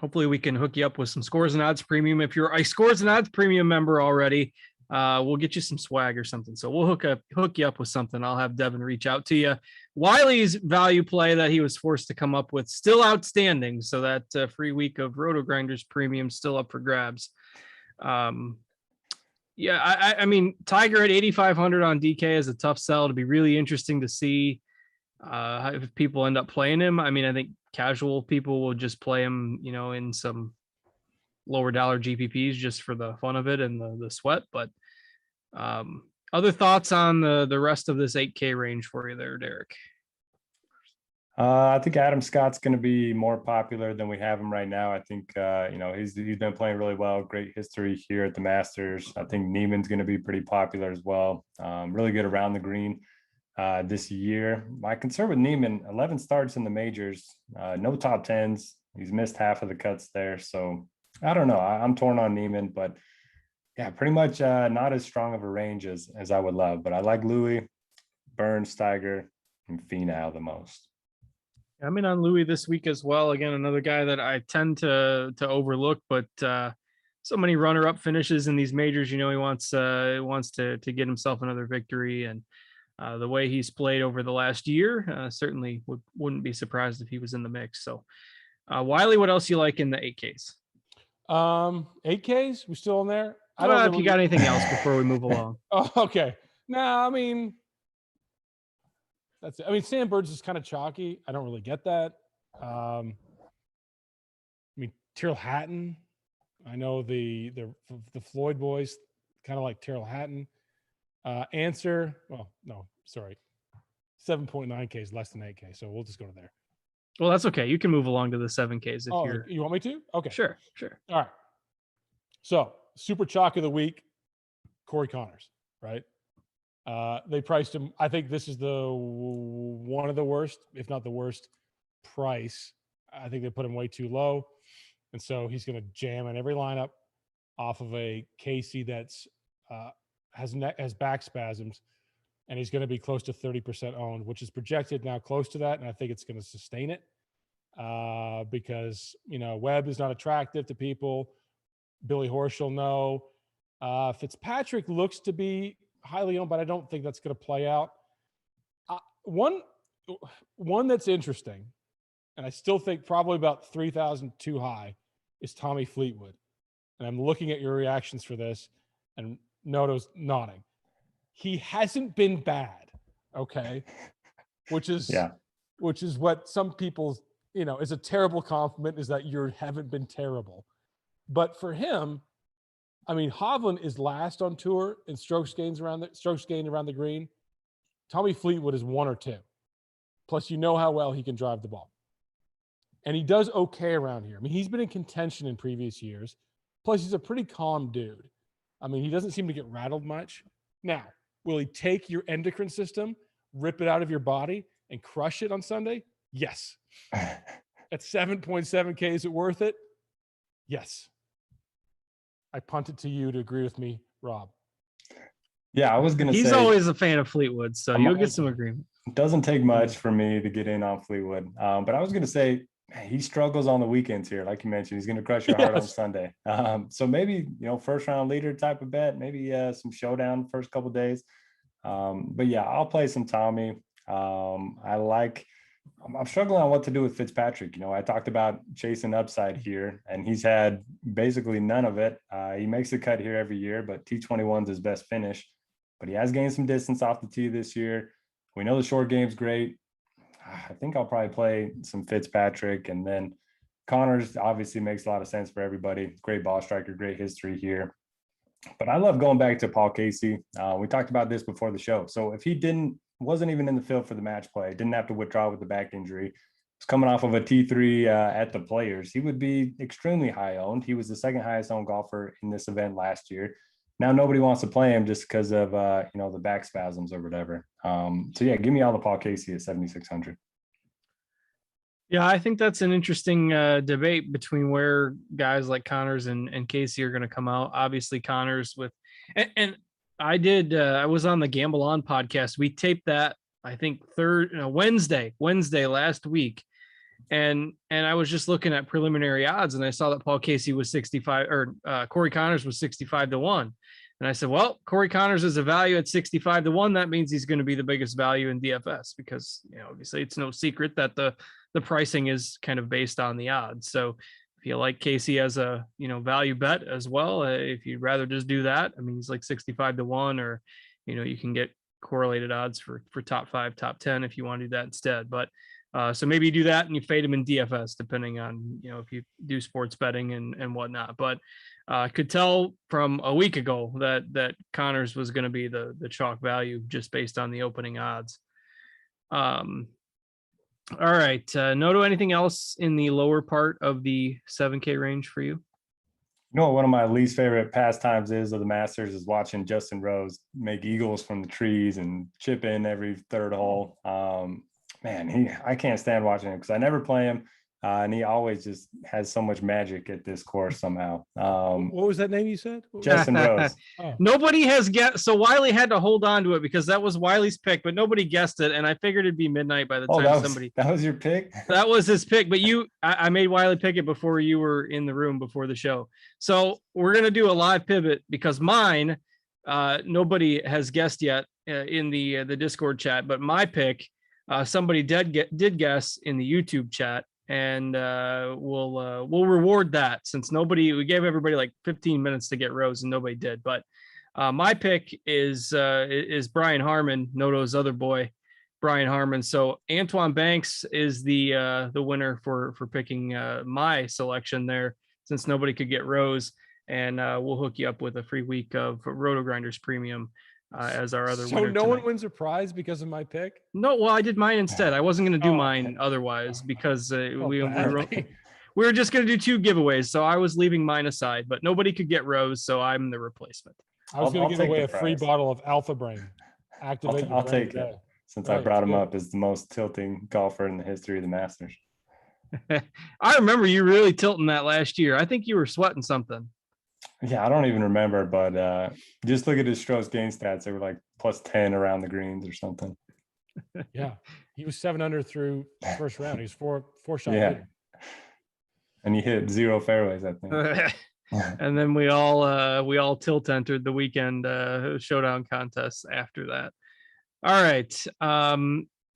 hopefully we can hook you up with some Scores and Odds Premium. If you're a Scores and Odds Premium member already, we'll get you some swag or something. So we'll hook you up with something. I'll have Devin reach out to you. Wiley's value play that he was forced to come up with still outstanding. So that free week of Rotogrinders Premium still up for grabs. I mean, Tiger at 8,500 on DK is a tough sell. To be really interesting to see if people end up playing him. I mean, I think casual people will just play him, in some lower dollar GPPs just for the fun of it and the sweat. But other thoughts on the rest of this 8K range for you there, Derek?
I think Adam Scott's going to be more popular than we have him right now. I think, he's been playing really well. Great history here at the Masters. I think Neiman's going to be pretty popular as well. Really good around the green this year. My concern with Neiman, 11 starts in the majors, no top 10s. He's missed half of the cuts there. So I don't know. I'm torn on Neiman, but yeah, pretty much not as strong of a range as I would love. But I like Louis, Burns, Tiger, and Finau the most.
I'm in on Louis this week as well. Again, another guy that I tend to overlook, but so many runner-up finishes in these majors. He wants to get himself another victory, and the way he's played over the last year, certainly wouldn't be surprised if he was in the mix. So, Wiley, what else you like in the 8Ks?
8Ks? We still in there?
I don't know if you got anything else before we move along.
Oh, okay. No, I mean, that's it. I mean, Sam Burns is kind of chalky. I don't really get that. I mean, Tyrrell Hatton. I know the Floyd boys kind of like Tyrrell Hatton. Answer. Well, no, sorry. 7.9K is less than 8K, so we'll just go to there.
Well, that's okay. You can move along to the 7Ks if
you want me to? Okay.
Sure.
All right. So, super chalk of the week, Corey Connors, right? They priced him. I think this is one of the worst, if not the worst, price. I think they put him way too low, and so he's going to jam in every lineup off of a Casey that's has back spasms, and he's going to be close to 30% owned, which is projected now close to that. And I think it's going to sustain it because, Webb is not attractive to people. Billy Horschel, no. Fitzpatrick looks to be highly owned, but I don't think that's going to play out. One that's interesting, and I still think probably about 3,000 too high, is Tommy Fleetwood. And I'm looking at your reactions for this, and Noto's nodding. He hasn't been bad, okay? Which is what some people, is a terrible compliment, is that you haven't been terrible. But for him, I mean, Hovland is last on tour in strokes gained around the green. Tommy Fleetwood is 1 or 2. Plus, how how well he can drive the ball. And he does okay around here. I mean, he's been in contention in previous years. Plus, he's a pretty calm dude. I mean, he doesn't seem to get rattled much. Now, will he take your endocrine system, rip it out of your body, and crush it on Sunday? Yes. At 7.7K, is it worth it? Yes. I punt it to you to agree with me, Rob.
Yeah, I was going to say.
He's always a fan of Fleetwood, so you'll get some agreement.
It doesn't take much for me to get in on Fleetwood. But I was going to say, he struggles on the weekends here. Like you mentioned, he's going to crush your heart on Sunday. So maybe, first round leader type of bet, maybe some showdown first couple of days. But yeah, I'll play some Tommy. I'm struggling on what to do with Fitzpatrick. I talked about chasing upside here, and he's had basically none of it. He makes the cut here every year, but T21's his best finish. But he has gained some distance off the tee this year. We know the short game's great. I think I'll probably play some Fitzpatrick, and then Connors obviously makes a lot of sense for everybody. Great ball striker, great history here. But I love going back to Paul Casey. We talked about this before the show. So if he wasn't even in the field for the match play, didn't have to withdraw with the back injury, was coming off of a T3 at the Players, he would be extremely high owned. He was the second highest owned golfer in this event last year. Now nobody wants to play him just because of the back spasms or whatever. So yeah, give me all the Paul Casey at 7,600.
Yeah, I think that's an interesting debate between where guys like Connors and Casey are going to come out. Obviously, Connors and I was on the Gamble On podcast. We taped that, I think, Wednesday last week. And I was just looking at preliminary odds, and I saw that Paul Casey was 65, or Corey Connors was 65-1. And I said, well, Corey Connors is a value at 65-1. That means he's going to be the biggest value in DFS because, obviously it's no secret that the pricing is kind of based on the odds. So if you like Casey as a, value bet as well, if you'd rather just do that, I mean, he's like 65-1, or, you can get correlated odds for top 5, top 10 if you want to do that instead. But so maybe you do that and you fade him in DFS, depending on, if you do sports betting and whatnot. But I could tell from a week ago that Connors was going to be the chalk value just based on the opening odds. All right. Noto, anything else in the lower part of the 7K range for you?
One of my least favorite pastimes of the Masters is watching Justin Rose make eagles from the trees and chip in every third hole. I can't stand watching him because I never play him. And he always just has so much magic at this course somehow.
What was that name you said?
Justin Rose.
Oh. Nobody has guessed. So Wiley had to hold on to it because that was Wiley's pick, but nobody guessed it. And I figured it'd be midnight by the time
that was your pick?
That was his pick. But I made Wiley pick it before you were in the room before the show. So we're going to do a live pivot because mine, nobody has guessed yet in the Discord chat, but my pick, somebody did guess in the YouTube chat. And we'll reward that since we gave everybody like 15 minutes to get Rose and nobody did. But my pick is Brian Harman, Noto's other boy, Brian Harman. So Antoine Banks is the winner for picking my selection there, since nobody could get Rose, and we'll hook you up with a free week of Rotogrinders Premium. As our other winner.
So no one wins a prize because of my pick?
No, well, I did mine instead. I wasn't going to do mine otherwise because we were just going to do 2 giveaways. So I was leaving mine aside, but nobody could get Rose, so I'm the replacement.
I was going to give away a free bottle of Alpha Brain.
I'll take it since I brought him up as the most tilting golfer in the history of the Masters.
I remember you really tilting that last year. I think you were sweating something.
Yeah, I don't even remember, but just look at his strokes gain stats. They were like plus 10 around the greens or something.
Yeah, he was 7 under through first round. He was four shot
Yeah.
leader.
And he hit 0 fairways, I think.
And then we all tilt entered the weekend showdown contest after that. All right.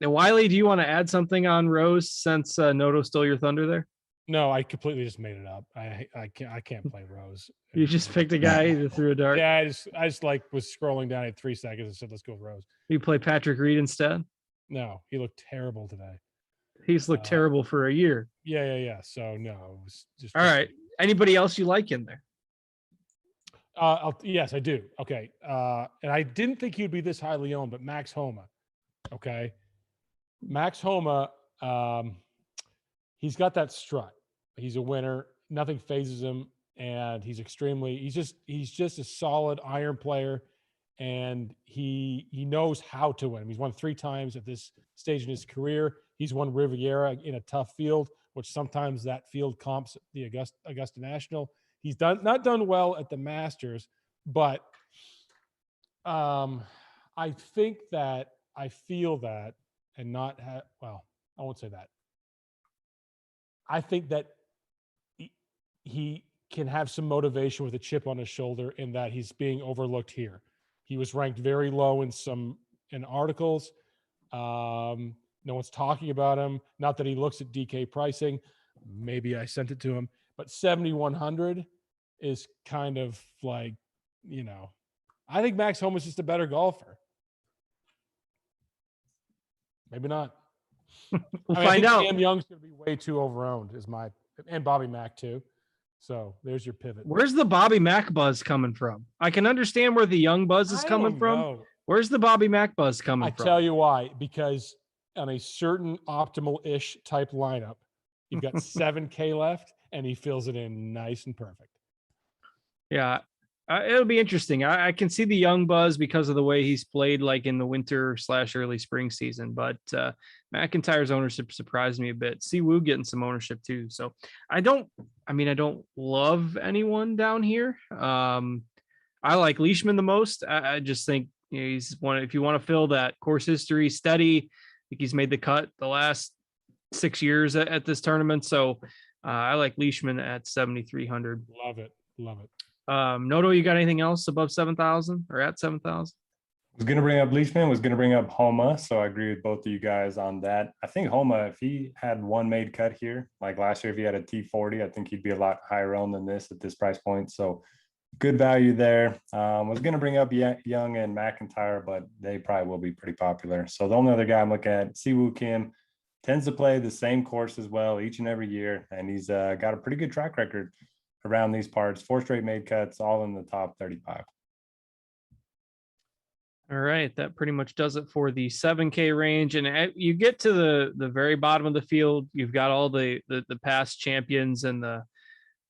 Wiley, do you want to add something on Rose since Noto stole your thunder there?
No, I completely just made it up. I can't play Rose.
You just picked a guy that threw a dart.
Yeah, I just like was scrolling down at 3 seconds and said, let's go with Rose.
You play Patrick Reed instead?
No, he looked terrible today.
He's looked terrible for a year.
Yeah. So no, it was just
all right. Anybody else you like in there?
Yes, I do. Okay. And I didn't think he would be this highly owned, but Max Homa. Okay. Max Homa, he's got that strut. He's a winner. Nothing phases him. And he's just a solid iron player. And he knows how to win. He's won 3 times at this stage in his career. He's won Riviera in a tough field, which sometimes that field comps the Augusta National. He's not done well at the Masters, but I feel that, and not have, well, I won't say that. I think that he can have some motivation with a chip on his shoulder in that he's being overlooked here. He was ranked very low in articles. No one's talking about him. Not that he looks at DK pricing. Maybe I sent it to him, but 7,100 is kind of like, I think Max Homa is just a better golfer. Maybe not.
We'll find out.
Cam Young's going to be way too overowned, and Bobby Mack too. So there's your pivot.
Where's the Bobby Mack buzz coming from? I can understand where the Young buzz is coming from. Where's the Bobby Mack buzz coming from?
I tell you why, because on a certain optimal-ish type lineup, you've got 7K left, and he fills it in nice and perfect.
Yeah, it'll be interesting. I can see the Young buzz because of the way he's played, like in the winter / early spring season. But McIntyre's ownership surprised me a bit. Siwoo getting some ownership too. So I don't love anyone down here. I like Leishman the most. I just think he's one. If you want to fill that course history steady, I think he's made the cut the last 6 years at this tournament. So I like Leishman at 7,300.
Love it.
Noto, you got anything else above 7,000 or at 7,000?
Was going to bring up Leishman, was going to bring up Homa. So I agree with both of you guys on that. I think Homa, if he had one made cut here, like last year, if he had a T40, I think he'd be a lot higher owned than this at this price point. So good value there. Was going to bring up Young and McIntyre, but they probably will be pretty popular. So the only other guy I'm looking at, Siwoo Kim, tends to play the same course as well each and every year. And he's got a pretty good track record around these parts. 4 straight made cuts, all in the top 35.
All right, that pretty much does it for the 7K range. And you get to the very bottom of the field, you've got all the past champions and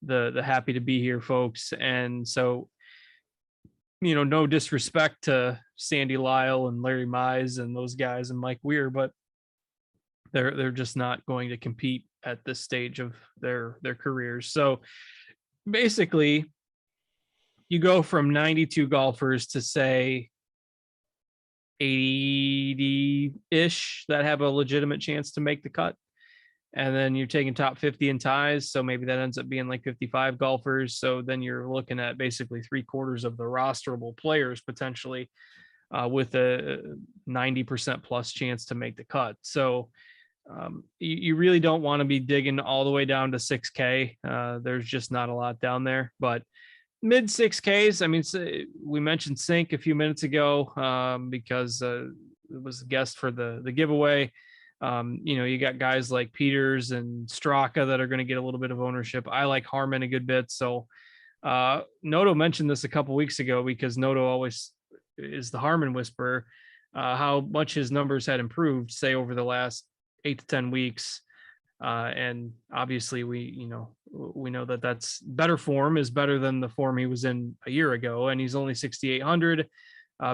the happy to be here folks. And so, no disrespect to Sandy Lyle and Larry Mize and those guys and Mike Weir, but they're just not going to compete at this stage of their careers. So basically, you go from 92 golfers to say 80-ish that have a legitimate chance to make the cut. And then you're taking top 50 in ties. So maybe that ends up being like 55 golfers. So then you're looking at basically 3/4 of the rosterable players potentially with a 90% plus chance to make the cut. So you really don't want to be digging all the way down to 6K. There's just not a lot down there, but mid 6Ks. I mean, we mentioned Sink a few minutes ago because it was a guest for the giveaway. You got guys like Peters and Straka that are going to get a little bit of ownership. I like Harmon a good bit. So Noto mentioned this a couple weeks ago because Noto always is the Harmon whisperer, how much his numbers had improved, say, over the last 8 to 10 weeks. And obviously we know that that's better form is better than the form he was in a year ago. And he's only 6,800.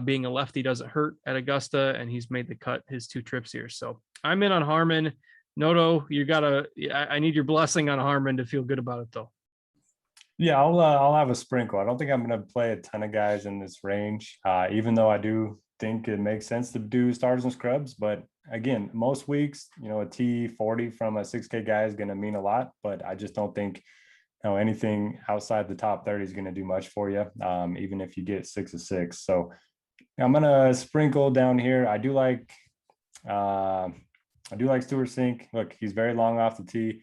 Being a lefty doesn't hurt at Augusta, and he's made the cut his 2 trips here. So I'm in on Harmon. Noto, I need your blessing on Harmon to feel good about it though.
Yeah, I'll have a sprinkle. I don't think I'm going to play a ton of guys in this range, even though I do think it makes sense to do starters and scrubs. But again, most weeks, a T40 from a 6K guy is going to mean a lot. But I just don't think anything outside the top 30 is going to do much for you, even if you get 6 of 6. So I'm going to sprinkle down here. I do like Stuart Sink. Look, he's very long off the tee.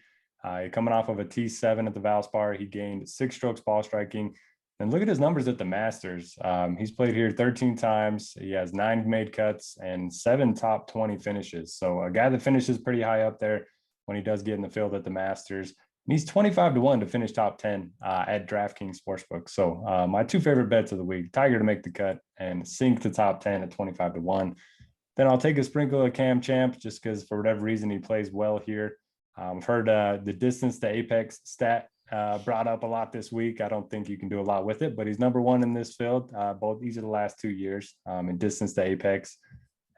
Coming off of a T7 at the Valspar, he gained 6 strokes ball striking. And look at his numbers at the Masters. He's played here 13 times. He has 9 made cuts and 7 top 20 finishes. So a guy that finishes pretty high up there when he does get in the field at the Masters. And he's 25-1 to finish top 10 at DraftKings Sportsbook. So my 2 favorite bets of the week: Tiger to make the cut and Sink to top 10 at 25-1. Then I'll take a sprinkle of Cam Champ just because for whatever reason he plays well here. I've heard the distance to apex stat brought up a lot this week. I don't think you can do a lot with it, but he's number 1 in this field. These are the last 2 years in distance to apex.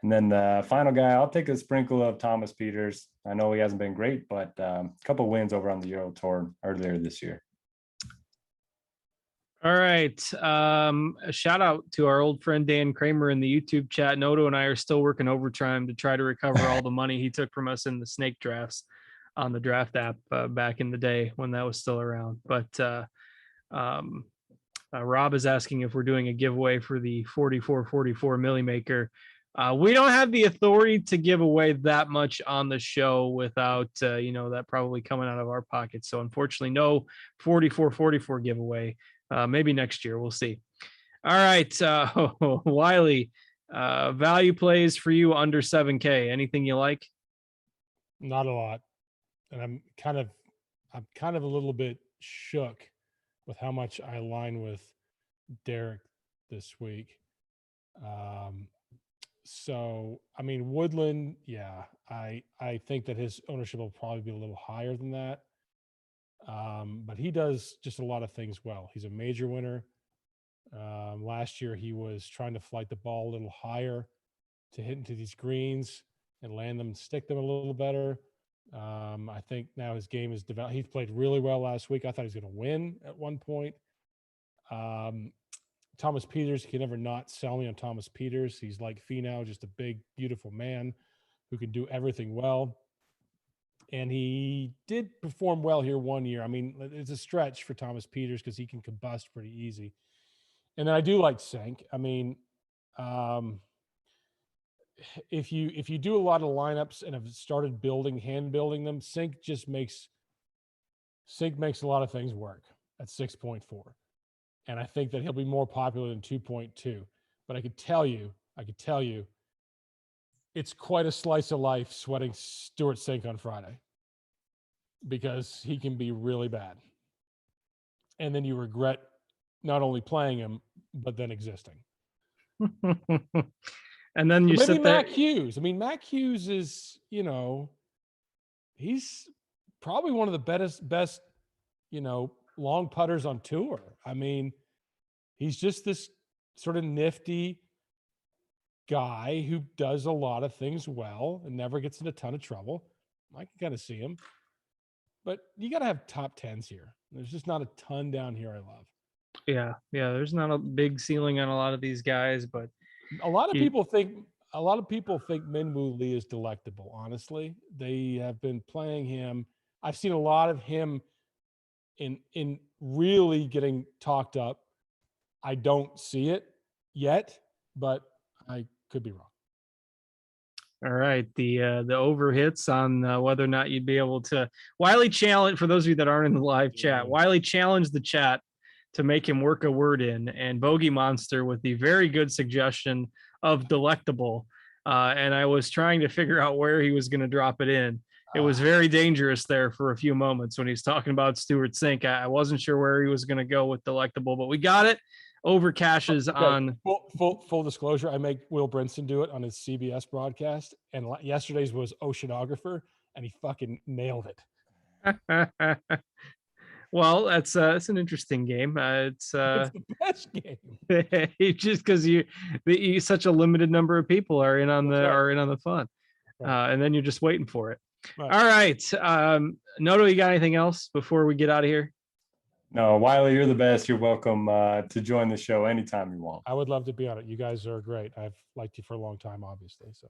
And then the final guy, I'll take a sprinkle of Thomas Peters. I know he hasn't been great, but a couple wins over on the Euro Tour earlier this year.
All right. A shout out to our old friend Dan Kramer in the YouTube chat. Noto and I are still working overtime to try to recover all the money he took from us in the snake drafts on the draft app back in the day when that was still around. But Rob is asking if we're doing a giveaway for the 4444 Millie Maker. We don't have the authority to give away that much on the show without, that probably coming out of our pockets. So unfortunately, no 4444 giveaway. Maybe next year. We'll see. All right. Wiley, value plays for you under 7K. Anything you like?
Not a lot. And I'm kind of a little bit shook with how much I align with Derek this week. So, I mean, Woodland, yeah, I think that his ownership will probably be a little higher than that. But he does just a lot of things well. He's a major winner. Last year, he was trying to flight the ball a little higher to hit into these greens and land them and stick them a little better. I think now his game is developed. He played really well last week. I thought he was going to win at one point. Thomas Peters, you can never not sell me on Thomas Peters. He's like Finau, just a big, beautiful man who can do everything well. And he did perform well here one year. I mean, it's a stretch for Thomas Peters because he can combust pretty easy. And then I do like Sink. I mean, if you do a lot of lineups and have started hand building them, Sink makes a lot of things work at 6.4. And I think that he'll be more popular than 2.2. But I could tell you, it's quite a slice of life sweating Stuart Sink on Friday because he can be really bad. And then you regret not only playing him, but then existing.
And then you
maybe
sit there.
Mac Hughes. I mean, Mac Hughes is, he's probably one of the best, long putters on tour. I mean, he's just this sort of nifty guy who does a lot of things well and never gets in a ton of trouble. I can kind of see him. But you got to have top 10s here. There's just not a ton down here I love.
Yeah. There's not a big ceiling on a lot of these guys, but
a lot of people think Minwoo Lee is delectable. Honestly, they have been playing him. I've seen a lot of him in really getting talked up. I don't see it yet, but I could be wrong.
All right, the over hits on whether or not you'd be able to. Wiley challenge, for those of you that aren't in the live chat, Wiley challenged the chat to make him work a word in, and Bogey Monster with the very good suggestion of delectable. And I was trying to figure out where he was going to drop it in. It was very dangerous there for a few moments when he's talking about Stuart Sink. I wasn't sure where he was going to go with delectable, but we got it. Over cashes on
full disclosure. I make Will Brinson do it on his CBS broadcast, and yesterday's was Oceanographer, and he fucking nailed
it. Well, that's an interesting game. It's
the best game.
Just because you such a limited number of people are in on the fun, and then you're just waiting for it. Right. All right, Noto, you got anything else before we get out of here?
No, Wiley, you're the best. You're welcome to join the show anytime you want.
I would love to be on it. You guys are great. I've liked you for a long time, obviously. So,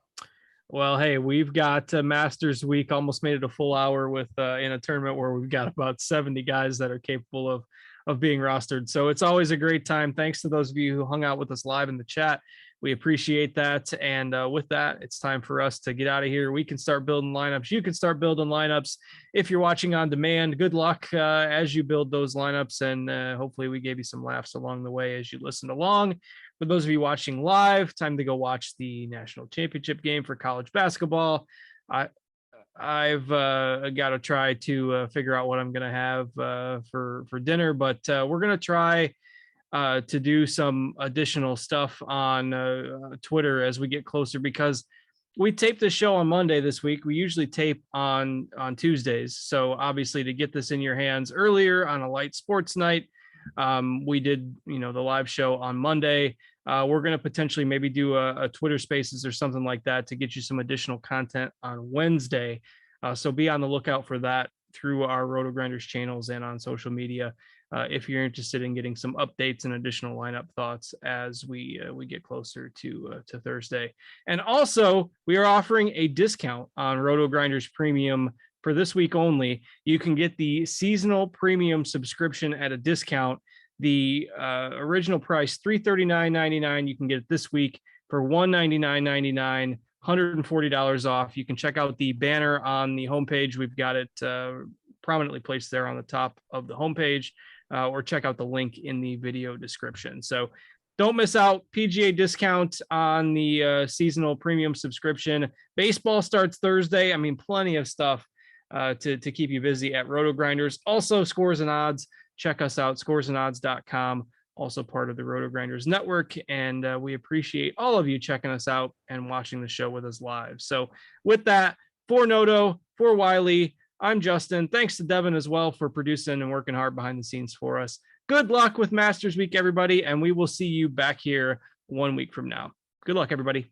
Well, hey, we've got Masters Week, almost made it a full hour with in a tournament where we've got about 70 guys that are capable of being rostered. So it's always a great time. Thanks to those of you who hung out with us live in the chat. We appreciate that. And with that, it's time for us to get out of here. We can start building lineups. You can start building lineups. If you're watching on demand, good luck as you build those lineups. And hopefully we gave you some laughs along the way as you listened along. For those of you watching live, time to go watch the national championship game for college basketball. I've got to try to figure out what I'm going to have for dinner, but we're going to try to do some additional stuff on Twitter as we get closer, because we taped the show on Monday this week. We usually tape on Tuesdays. So obviously to get this in your hands earlier on a light sports night, we did, the live show on Monday. We're going to potentially maybe do a Twitter Spaces or something like that to get you some additional content on Wednesday. So be on the lookout for that through our Rotogrinders channels and on social media if you're interested in getting some updates and additional lineup thoughts as we get closer to Thursday. And also, we are offering a discount on Rotogrinders Premium for this week only. You can get the seasonal premium subscription at a discount. The original price, $339.99. You can get it this week for $199.99, $140 off. You can check out the banner on the homepage. We've got it prominently placed there on the top of the homepage, or check out the link in the video description. So don't miss out. PGA discount on the seasonal premium subscription. Baseball starts Thursday. I mean, plenty of stuff to keep you busy at Rotogrinders. Also, Scores and Odds. Check us out, scoresandodds.com, also part of the Rotogrinders network. And we appreciate all of you checking us out and watching the show with us live. So with that, for Noto, for Wiley, I'm Justin. Thanks to Devin as well for producing and working hard behind the scenes for us. Good luck with Masters Week, everybody. And we will see you back here 1 week from now. Good luck, everybody.